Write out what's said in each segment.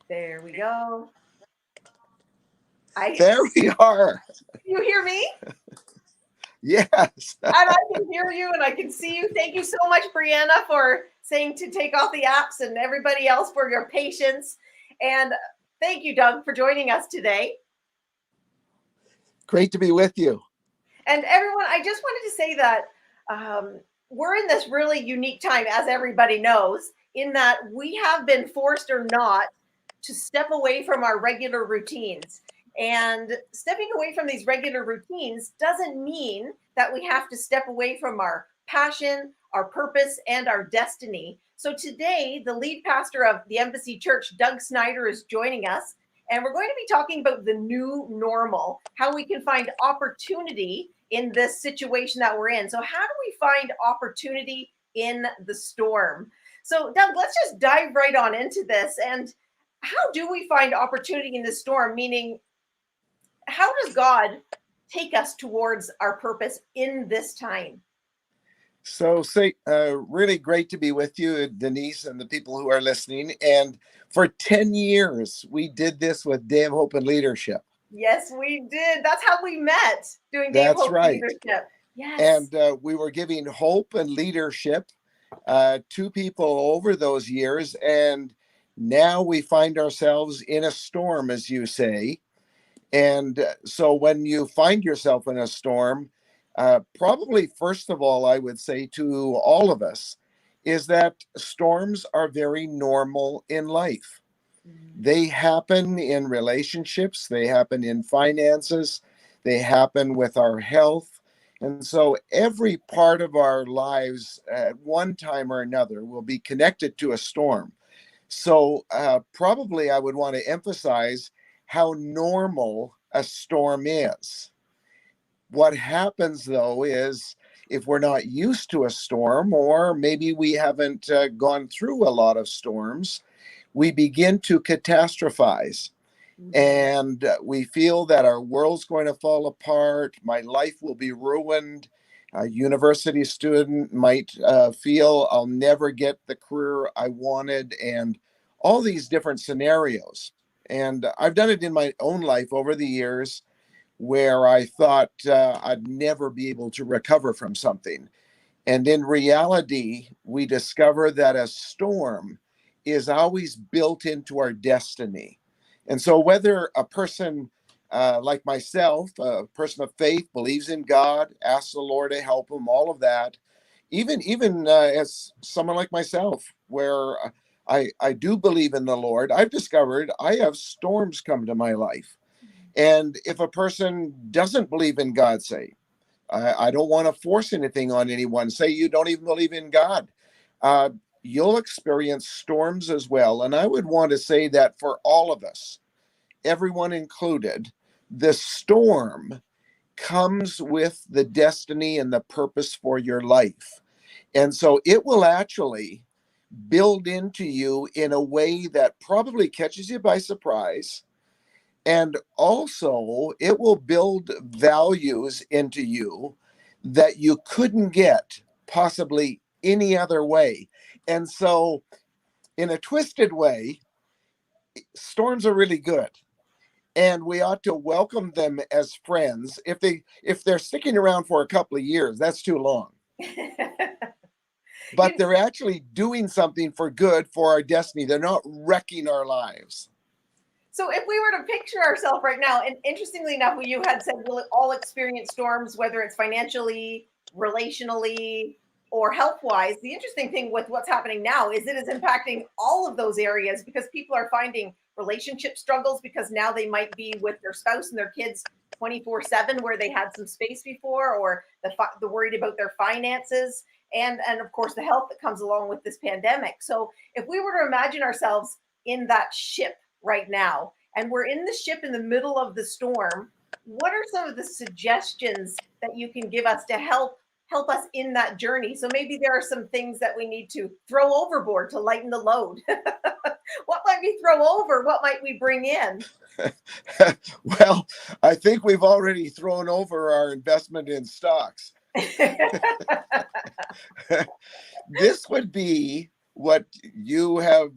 There we go. There we are. You hear me? Yes. And I can hear you and I can see you. Thank you so much, Brianna, for saying to take off the apps and everybody else for your patience. And thank you, Doug, for joining us today. Great to be with you. And everyone, I just wanted to say that we're in this really unique time, as everybody knows, in that we have been forced or not to step away from our regular routines. And stepping away from these regular routines doesn't mean that we have to step away from our passion, our purpose, and our destiny. So today, the lead pastor of the Embassy Church, Doug Schnieder, is joining us. And we're going to be talking about the new normal, how we can find opportunity in this situation that we're in. So, how do we find opportunity in the storm? So, Doug, let's just dive right on into this. And how do we find opportunity in the storm? Meaning, how does God take us towards our purpose in this time? So, really great to be with you, Denise, and the people who are listening. And for 10 years, we did this with Day of Hope and Leadership. Yes, we did. That's how we met, doing Day of That's Hope right. Leadership. Yes. And we were giving hope and leadership to people over those years. And now we find ourselves in a storm, as you say. And so when you find yourself in a storm, probably first of all, I would say to all of us, is that storms are very normal in life. They happen in relationships, they happen in finances, they happen with our health. And so every part of our lives at one time or another will be connected to a storm. So probably I would want to emphasize how normal a storm is. What happens though is if we're not used to a storm, or maybe we haven't gone through a lot of storms, we begin to catastrophize. And we feel that our world's going to fall apart. My life will be ruined. A university student might feel I'll never get the career I wanted, and all these different scenarios. And I've done it in my own life over the years where I thought I'd never be able to recover from something. And in reality, we discover that a storm is always built into our destiny. And so, whether a person like myself, a person of faith, believes in God, asks the Lord to help him, all of that, even as someone like myself, where I do believe in the Lord, I've discovered I have storms come to my life. And if a person doesn't believe in God, say, I don't want to force anything on anyone, say you don't even believe in God, uh, you'll experience storms as well. And I would want to say that for all of us, everyone included, the storm comes with the destiny and the purpose for your life. And so it will actually build into you in a way that probably catches you by surprise. And also, it will build values into you that you couldn't get possibly any other way. And so, in a twisted way, storms are really good. And we ought to welcome them as friends. If they're sticking around for a couple of years, that's too long. But they're actually doing something for good for our destiny. They're not wrecking our lives. So if we were to picture ourselves right now, and interestingly enough, you had said we'll all experience storms, whether it's financially, relationally, or health-wise. The interesting thing with what's happening now is it is impacting all of those areas because people are finding relationship struggles because now they might be with their spouse and their kids 24/7 where they had some space before, or the worried about their finances, and of course the health that comes along with this pandemic. So if we were to imagine ourselves in that ship right now, and we're in the ship in the middle of the storm, what are some of the suggestions that you can give us to help us in that journey? So maybe there are some things that we need to throw overboard to lighten the load. What might we throw over? What might we bring in? Well, I think we've already thrown over our investment in stocks. This would be what you have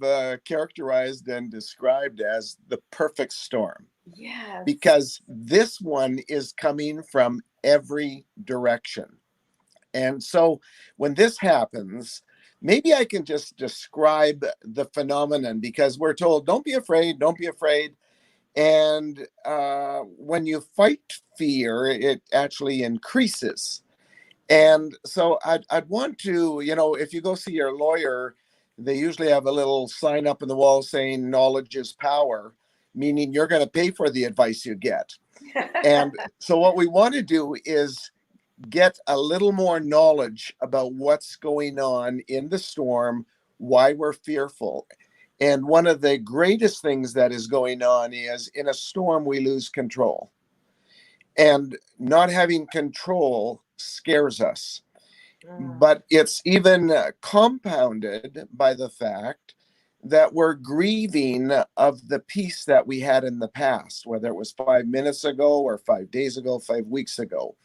characterized and described as the perfect storm, Yes. because this one is coming from every direction. And so when this happens, maybe I can just describe the phenomenon, because we're told, don't be afraid, don't be afraid. And when you fight fear, it actually increases. And so I'd want to, if you go see your lawyer, they usually have a little sign up in the wall saying knowledge is power, meaning you're going to pay for the advice you get. And so what we want to do is get a little more knowledge about what's going on in the storm, why we're fearful. And one of the greatest things that is going on is, in a storm, we lose control. And not having control scares us. But it's even compounded by the fact that we're grieving of the peace that we had in the past, whether it was 5 minutes ago or 5 days ago, 5 weeks ago.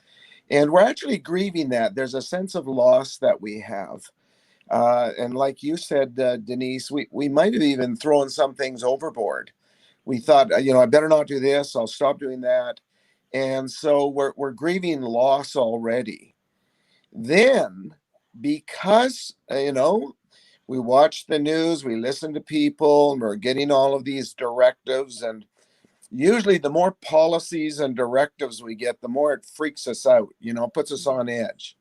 And we're actually grieving that. There's a sense of loss that we have. And like you said, Denise, we might have even thrown some things overboard. We thought, I better not do this. I'll stop doing that. And so we're grieving loss already. Then, because, we watch the news, we listen to people, and we're getting all of these directives. And usually the more policies and directives we get, the more it freaks us out, puts us on edge.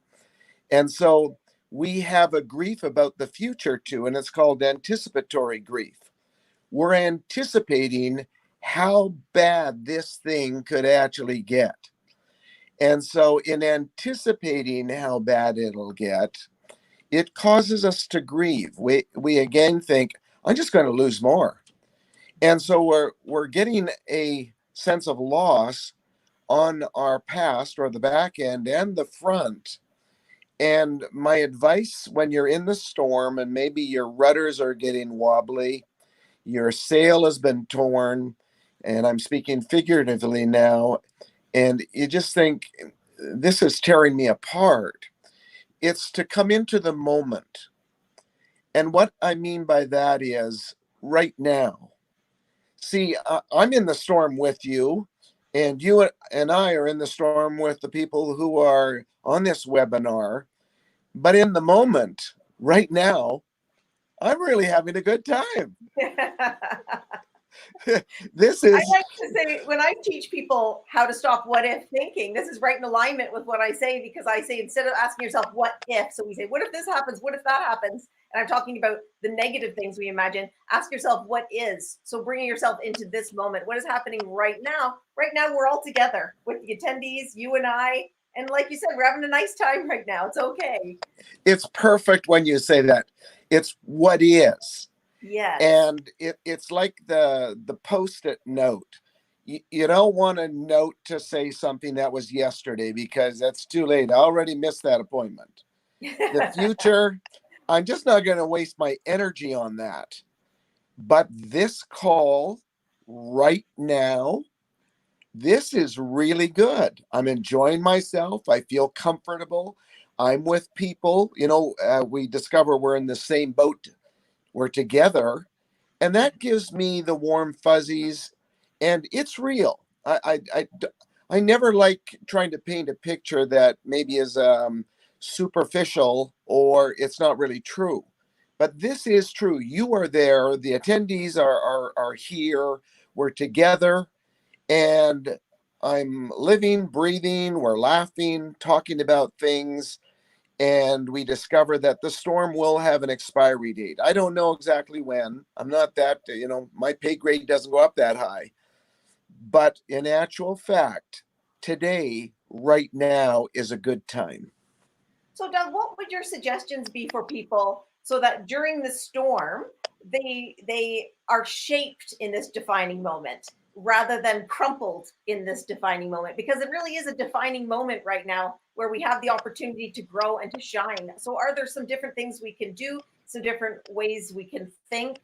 And so we have a grief about the future too, and it's called anticipatory grief. We're anticipating how bad this thing could actually get. And so in anticipating how bad it'll get, it causes us to grieve. We again think, I'm just going to lose more. And so we're getting a sense of loss on our past, or the back end and the front. And my advice, when you're in the storm and maybe your rudders are getting wobbly, your sail has been torn, and I'm speaking figuratively now, and you just think, this is tearing me apart, it's to come into the moment. And what I mean by that is, right now. See, I'm in the storm with you, and you and I are in the storm with the people who are on this webinar. But in the moment, right now, I'm really having a good time. This I is, like to say, when I teach people how to stop what if thinking, this is right in alignment with what I say, because I say, instead of asking yourself what if, so we say, what if this happens? What if that happens? And I'm talking about the negative things we imagine. Ask yourself what is. So bringing yourself into this moment, what is happening right now? Right now, we're all together with the attendees, you and I. And like you said, we're having a nice time right now. It's okay. it's perfect when you say that. It's what is. Yes. And it's like the post-it note. You don't want a note to say something that was yesterday, because that's too late. I already missed that appointment. The future, I'm just not going to waste my energy on that. But this call right now, this is really good. I'm enjoying myself. I feel comfortable. I'm with people. We discover we're in the same boat. We're together. And that gives me the warm fuzzies. And it's real. I never like trying to paint a picture that maybe is superficial, or it's not really true. But this is true. You are there. The attendees are here. We're together. And I'm living, breathing, we're laughing, talking about things, and we discover that the storm will have an expiry date. I don't know exactly when. I'm not that, my pay grade doesn't go up that high. But in actual fact, today, right now, is a good time. So, Doug, what would your suggestions be for people so that during the storm, they are shaped in this defining moment rather than crumpled in this defining moment? Because it really is a defining moment right now where we have the opportunity to grow and to shine. So are there some different things we can do, some different ways we can think?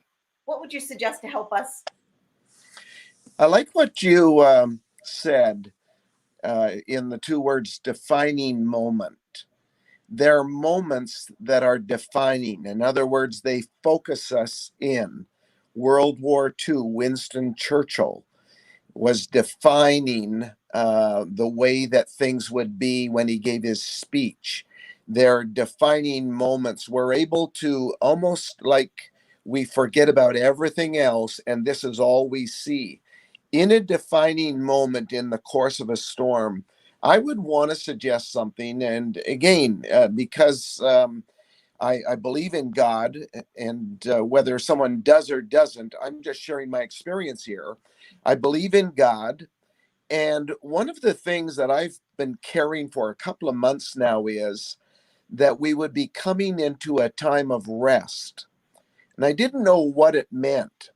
What would you suggest to help us? I like what you said in the two words defining moment. They're moments that are defining. In other words, they focus us in. World War II, Winston Churchill was defining the way that things would be when he gave his speech. They're defining moments. We're able to almost like we forget about everything else, and this is all we see. In a defining moment in the course of a storm, I would want to suggest something. And again, because I believe in God, and whether someone does or doesn't, I'm just sharing my experience here. I believe in God. And one of the things that I've been caring for a couple of months now is that we would be coming into a time of rest. And I didn't know what it meant.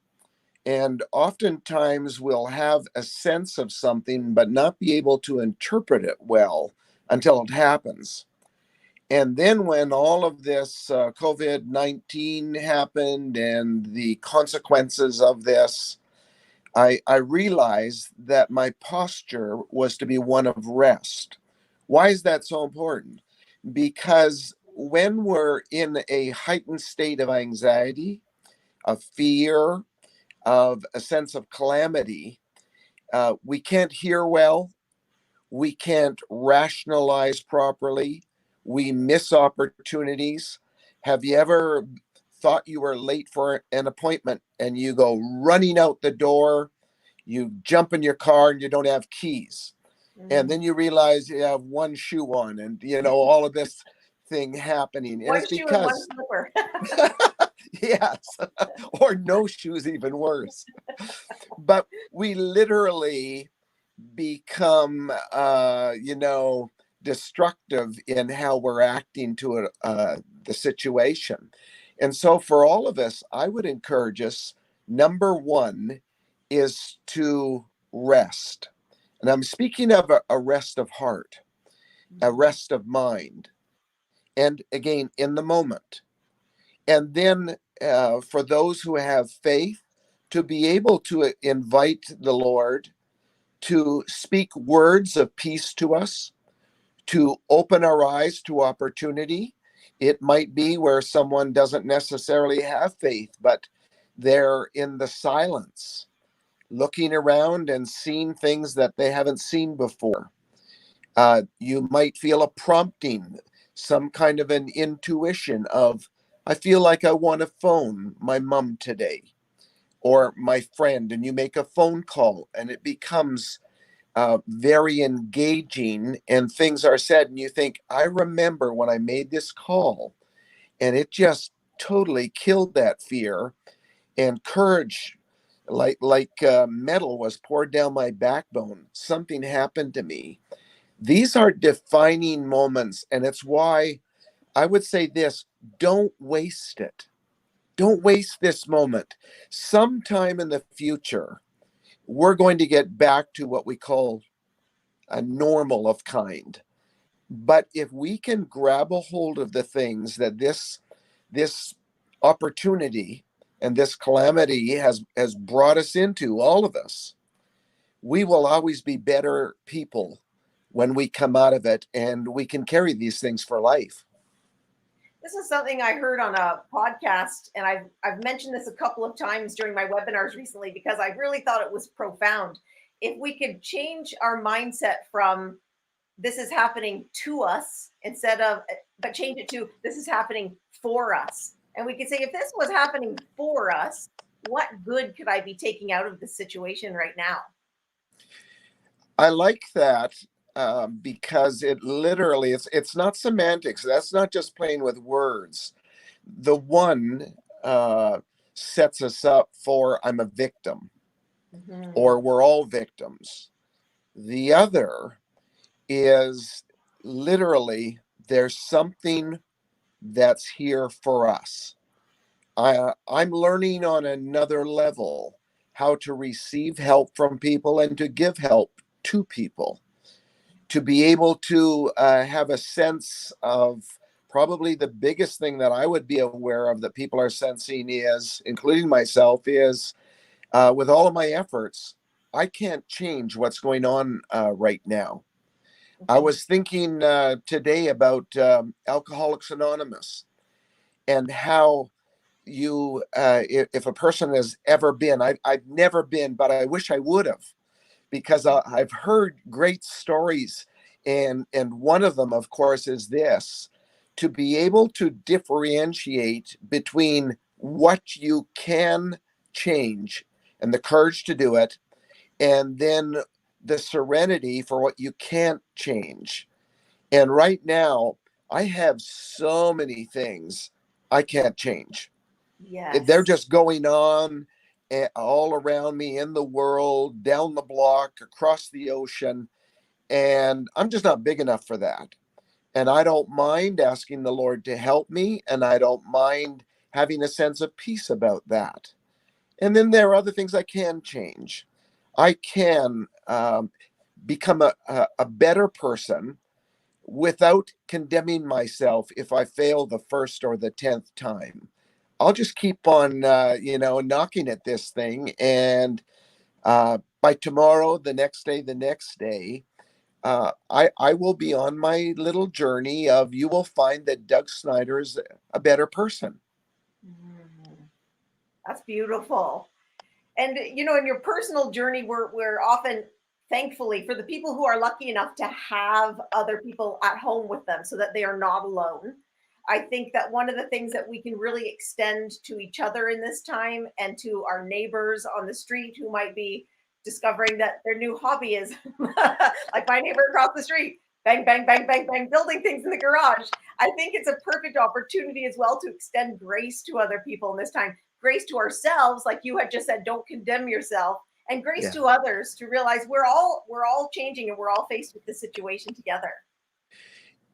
And oftentimes we'll have a sense of something, but not be able to interpret it well until it happens. And then when all of this COVID-19 happened and the consequences of this, I realized that my posture was to be one of rest. Why is that so important? Because when we're in a heightened state of anxiety, of fear, of a sense of calamity, we can't hear well, we can't rationalize properly, we miss opportunities. Have you ever thought you were late for an appointment and you go running out the door, you jump in your car and you don't have keys? And then you realize you have one shoe on, and all of this thing happening. And One it's shoe and one because, slipper. yes, or no shoes, even worse. But we literally become destructive in how we're acting to the situation. And so for all of us, I would encourage us, number one is to rest. And I'm speaking of a rest of heart, a rest of mind, and again in the moment. And then for those who have faith, to be able to invite the Lord to speak words of peace to us, to open our eyes to opportunity. It might be where someone doesn't necessarily have faith, but they're in the silence, looking around and seeing things that they haven't seen before. You might feel a prompting, some kind of an intuition of, I feel like I want to phone my mom today or my friend, and you make a phone call and it becomes very engaging, and things are said and you think, I remember when I made this call and it just totally killed that fear, and courage like metal was poured down my backbone. Something happened to me. These are defining moments, and it's why I would say this: don't waste it. Don't waste this moment. Sometime in the future, we're going to get back to what we call a normal of kind. But if we can grab a hold of the things that this opportunity and this calamity has brought us into, all of us, we will always be better people when we come out of it, and we can carry these things for life. This is something I heard on a podcast, and I've mentioned this a couple of times during my webinars recently because I really thought it was profound. If we could change our mindset from this is happening to us but change it to this is happening for us. And we could say, if this was happening for us, what good could I be taking out of this situation right now? I like that because it literally, it's not semantics. That's not just playing with words. The one sets us up for I'm a victim, or we're all victims. The other is literally there's something that's here for us. I'm learning on another level how to receive help from people and to give help to people, to be able to have a sense of, probably the biggest thing that I would be aware of that people are sensing is, including myself, is with all of my efforts, I can't change what's going on right now. I was thinking today about Alcoholics Anonymous and how you, if a person has ever been, I've never been, but I wish I would have, because I've heard great stories. And one of them, of course, is this: to be able to differentiate between what you can change and the courage to do it, and then the serenity for what you can't change. And right now, I have so many things I can't change. They're Yes. just going on all around me, in the world, down the block, across the ocean. And I'm just not big enough for that. And I don't mind asking the Lord to help me. And I don't mind having a sense of peace about that. And then there are other things I can change. I can become a better person without condemning myself if I fail the first or the 10th time. I'll just keep on, knocking at this thing. And by tomorrow, the next day, I will be on my little journey of, you will find that Doug Schnieder is a better person. Mm, that's beautiful. And in your personal journey, we're often, thankfully, for the people who are lucky enough to have other people at home with them so that they are not alone. I think that one of the things that we can really extend to each other in this time, and to our neighbors on the street who might be discovering that their new hobby is like my neighbor across the street, bang, bang, bang, bang, bang, building things in the garage. I think it's a perfect opportunity as well to extend grace to other people in this time, grace to ourselves, like you had just said, don't condemn yourself, and grace Yeah. to others to realize we're all changing, and we're all faced with this situation together.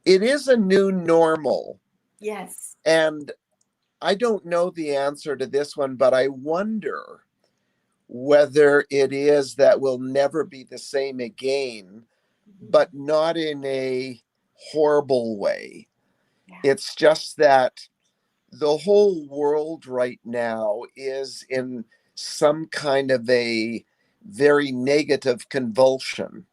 It is a new normal. Yes. And I don't know the answer to this one, but I wonder whether it is that we'll never be the same again, but not in a horrible way. Yeah. It's just that the whole world right now is in some kind of a very negative convulsion.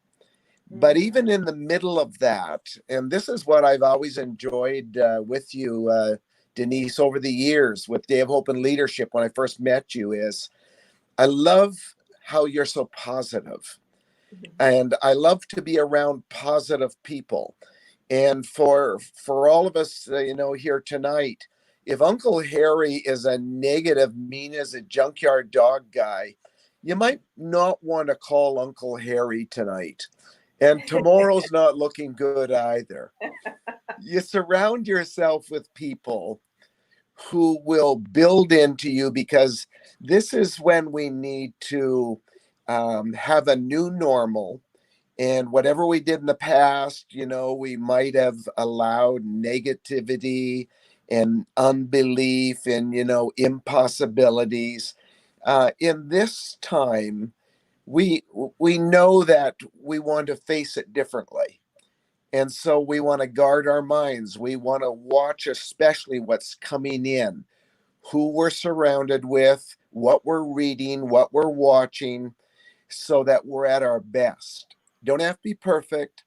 But even in the middle of that, and this is what I've always enjoyed with you, Denise, over the years with Day of Hope and Leadership, when I first met you, is I love how you're so positive. And I love to be around positive people. And for all of us, here tonight, if Uncle Harry is a negative, mean as a junkyard dog guy, you might not want to call Uncle Harry tonight. And tomorrow's not looking good either. You surround yourself with people who will build into you, because this is when we need to have a new normal. And whatever we did in the past, we might have allowed negativity and unbelief and, impossibilities. In this time, we know that we want to face it differently. And so we want to guard our minds. We want to watch, especially what's coming in, who we're surrounded with, what we're reading, what we're watching, so that we're at our best. Don't have to be perfect.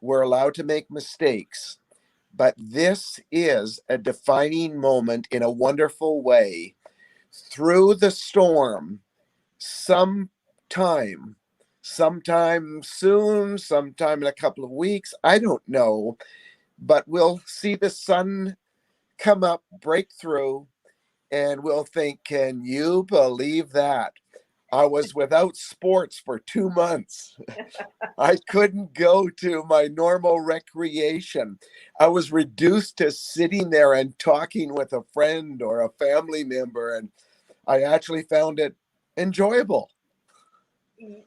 We're allowed to make mistakes. But this is a defining moment in a wonderful way. Through the storm, sometime, sometime soon, sometime in a couple of weeks, I don't know, but we'll see the sun come up, break through, and we'll think, can you believe that? I was without sports for 2 months. I couldn't go to my normal recreation. I was reduced to sitting there and talking with a friend or a family member, and I actually found it enjoyable.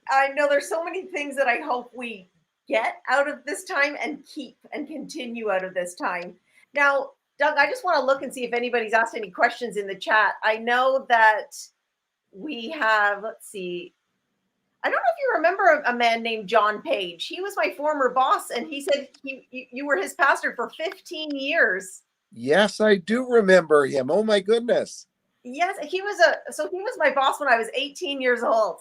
I know there's so many things that I hope we get out of this time and keep and continue out of this time. Now, Doug, I just want to look and see if anybody's asked any questions in the chat. I know that we have, let's see, I don't know if you remember a man named John Page. He was my former boss, and he said you were his pastor for 15 years. Yes, I do remember him. Oh my goodness. Yes, he was my boss when I was 18 years old.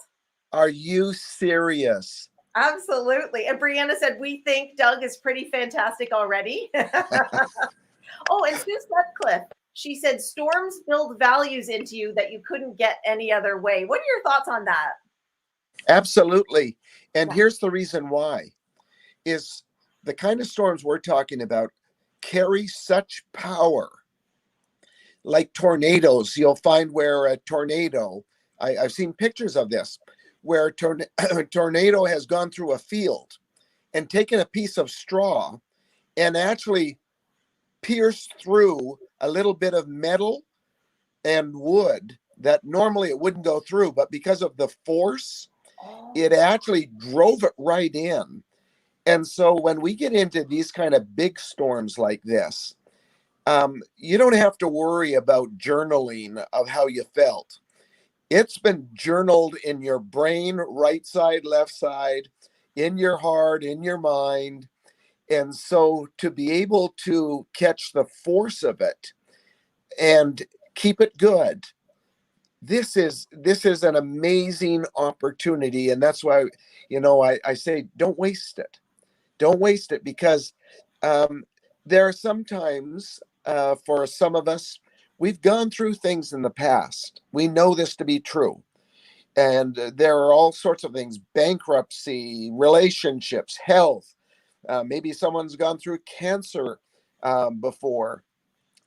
Are you serious? Absolutely. And Brianna said, we think Doug is pretty fantastic already. Oh, and Sue Sutcliffe, she said, storms build values into you that you couldn't get any other way. What are your thoughts on that? Absolutely. And Yeah. here's the reason why is the kind of storms we're talking about carry such power. Like tornadoes, you'll find where a tornado, I've seen pictures of this, where a tornado has gone through a field and taken a piece of straw and actually pierced through a little bit of metal and wood that normally it wouldn't go through, but because of the force, it actually drove it right in. And so when we get into these kind of big storms like this, you don't have to worry about journaling of how you felt. It's been journaled in your brain, right side, left side, in your heart, in your mind. And so to be able to catch the force of it and keep it good, this is an amazing opportunity. And that's why, I say, don't waste it. Don't waste it, because there are sometimes for some of us, we've gone through things in the past. We know this to be true. And there are all sorts of things: bankruptcy, relationships, health. Maybe someone's gone through cancer before.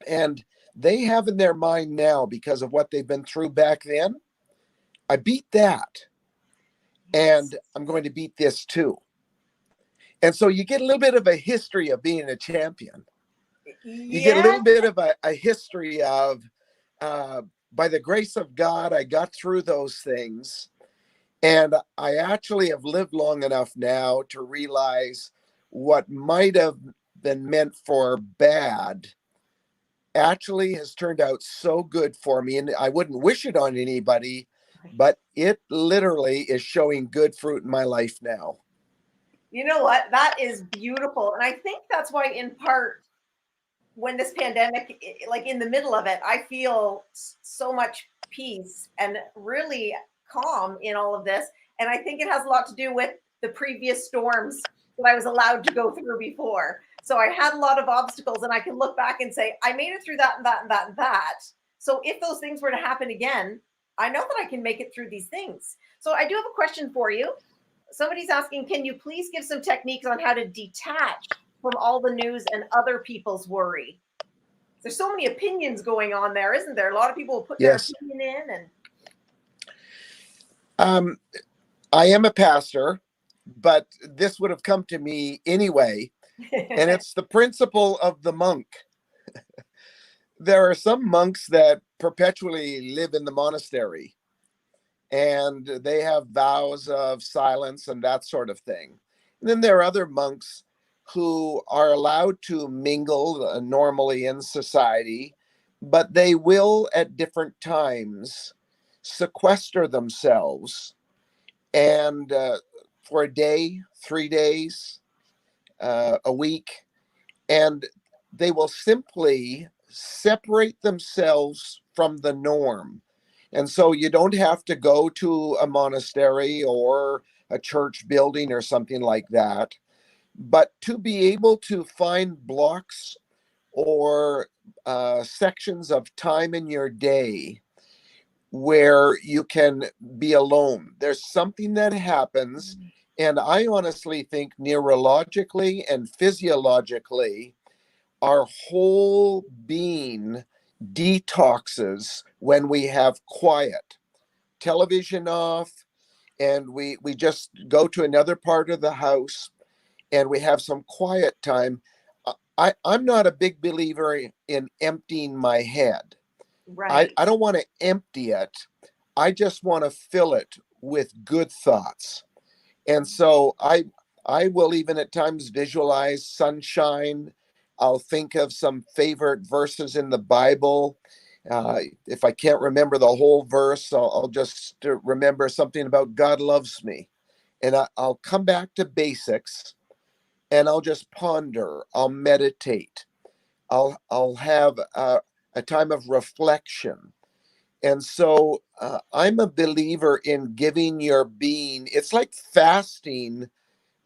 And they have in their mind now, because of what they've been through back then, I beat that. And I'm going to beat this too. And so you get a little bit of a history of being a champion. You get a little bit of a history of, by the grace of God, I got through those things. And I actually have lived long enough now to realize what might have been meant for bad actually has turned out so good for me. And I wouldn't wish it on anybody, but it literally is showing good fruit in my life now. You know what? That is beautiful. And I think that's why, in part, when this pandemic, like in the middle of it, I feel so much peace and really calm in all of this. And I think it has a lot to do with the previous storms that I was allowed to go through before. So I had a lot of obstacles, and I can look back and say, I made it through that and that and that and that. So if those things were to happen again, I know that I can make it through these things. So I do have a question for you. Somebody's asking, can you please give some techniques on how to detach from all the news and other people's worry? There's so many opinions going on there, isn't there? A lot of people will put their opinion in. And I am a pastor, but this would have come to me anyway. And it's the principle of the monk. There are some monks that perpetually live in the monastery, and they have vows of silence and that sort of thing. And then there are other monks who are allowed to mingle normally in society, but they will at different times sequester themselves, and for a day, 3 days, a week, and they will simply separate themselves from the norm. And so you don't have to go to a monastery or a church building or something like that, but to be able to find blocks or sections of time in your day where you can be alone. There's something that happens, and I honestly think neurologically and physiologically, our whole being detoxes when we have quiet, television off, and we just go to another part of the house and we have some quiet time. I'm not a big believer in emptying my head. Right. I don't want to empty it. I just want to fill it with good thoughts. And so I will even at times visualize sunshine. I'll think of some favorite verses in the Bible. If I can't remember the whole verse, I'll just remember something about God loves me. And I'll come back to basics, and I'll just ponder. I'll meditate. I'll have a time of reflection. And so I'm a believer in giving your being, it's like fasting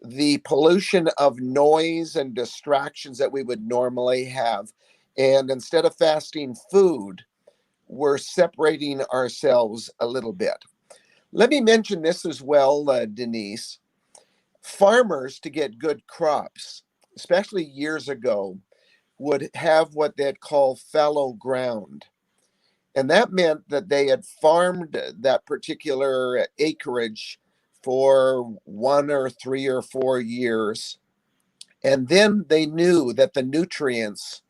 the pollution of noise and distractions that we would normally have. And instead of fasting food, we're separating ourselves a little bit. Let me mention this as well, Denise. Farmers, to get good crops, especially years ago, would have what they'd call fallow ground. And that meant that they had farmed that particular acreage for 1 or 3 or 4 years. And then they knew that the nutrients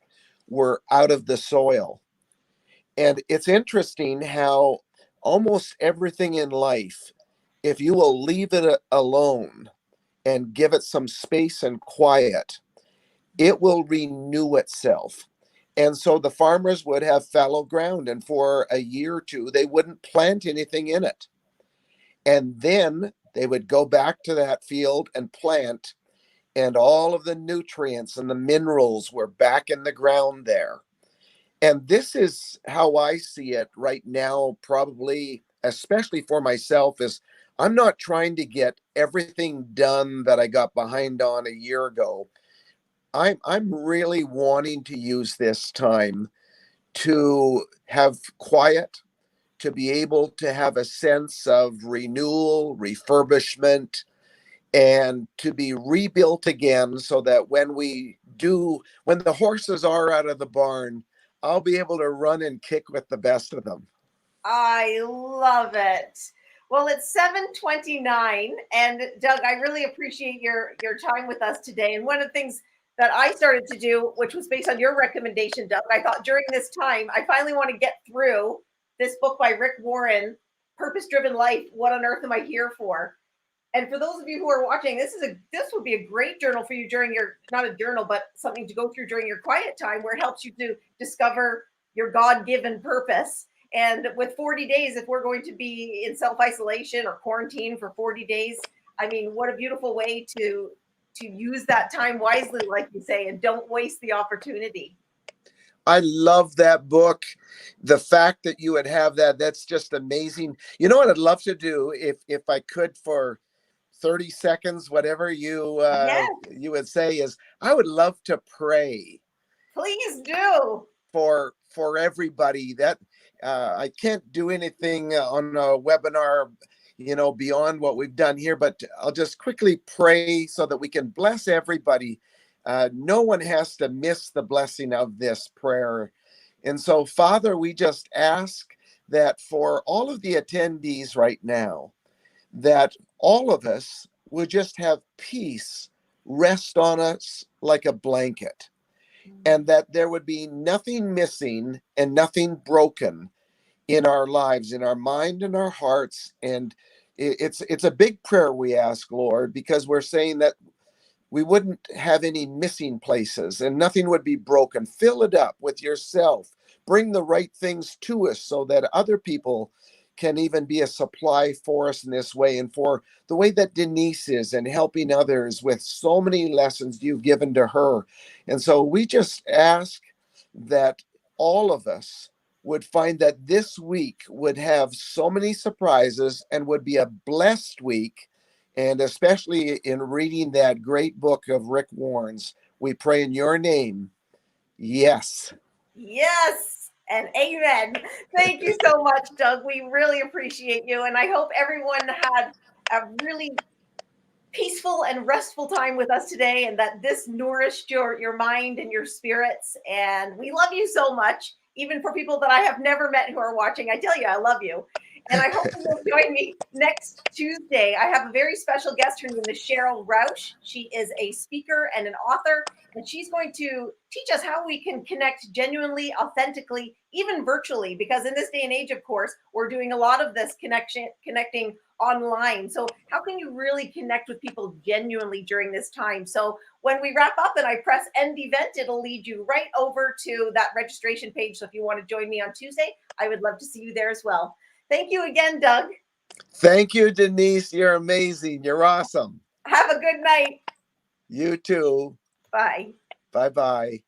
were out of the soil. And it's interesting how almost everything in life, if you will leave it alone and give it some space and quiet, it will renew itself. And so the farmers would have fallow ground, and for a year or two, they wouldn't plant anything in it. And then they would go back to that field and plant, and all of the nutrients and the minerals were back in the ground there. And this is how I see it right now, probably, especially for myself, is I'm not trying to get everything done that I got behind on a year ago. I'm really wanting to use this time to have quiet, to be able to have a sense of renewal, refurbishment, and to be rebuilt again, so that when the horses are out of the barn, I'll be able to run and kick with the best of them. I love it. Well, it's 7:29, and Doug, I really appreciate your time with us today. And one of the things that I started to do, which was based on your recommendation, Doug, I thought during this time, I finally want to get through this book by Rick Warren, Purpose Driven Life. What on earth am I here for? And for those of you who are watching, this would be a great journal for you during your, not a journal, but something to go through during your quiet time, where it helps you to discover your God-given purpose. And with 40 days, if we're going to be in self-isolation or quarantine for 40 days, I mean, what a beautiful way to use that time wisely, like you say, and don't waste the opportunity. I love that book. The fact that you would have that's just amazing. You know what I'd love to do, if I could, for 30 seconds, whatever Yes, you would say, is I would love to pray please do. for everybody. That I can't do anything on a webinar, beyond what we've done here, but I'll just quickly pray so that we can bless everybody. No one has to miss the blessing of this prayer. And so, Father, we just ask that for all of the attendees right now, that all of us would just have peace rest on us like a blanket, and that there would be nothing missing and nothing broken in our lives, in our mind and our hearts. And it's a big prayer we ask, Lord, because we're saying that we wouldn't have any missing places and nothing would be broken. Fill it up with yourself. Bring the right things to us so that other people can even be a supply for us in this way, and for the way that Denise is and helping others with so many lessons you've given to her. And so we just ask that all of us would find that this week would have so many surprises and would be a blessed week. And especially in reading that great book of Rick Warren's, we pray in your name. Yes. Yes, and amen. Thank you so much, Doug. We really appreciate you. And I hope everyone had a really peaceful and restful time with us today, and that this nourished your mind and your spirits. And we love you so much. Even for people that I have never met who are watching, I tell you, I love you. And I hope you will join me next Tuesday. I have a very special guest. Her name is Cheryl Rausch. She is a speaker and an author, and she's going to teach us how we can connect genuinely, authentically, even virtually, because in this day and age, of course, we're doing a lot of this connecting online. So how can you really connect with people genuinely during this time? So when we wrap up and I press end event, it'll lead you right over to that registration page. So if you want to join me on Tuesday, I would love to see you there as well. Thank you again, Doug. Thank you, Denise. You're amazing. You're awesome. Have a good night. You too. Bye. Bye-bye.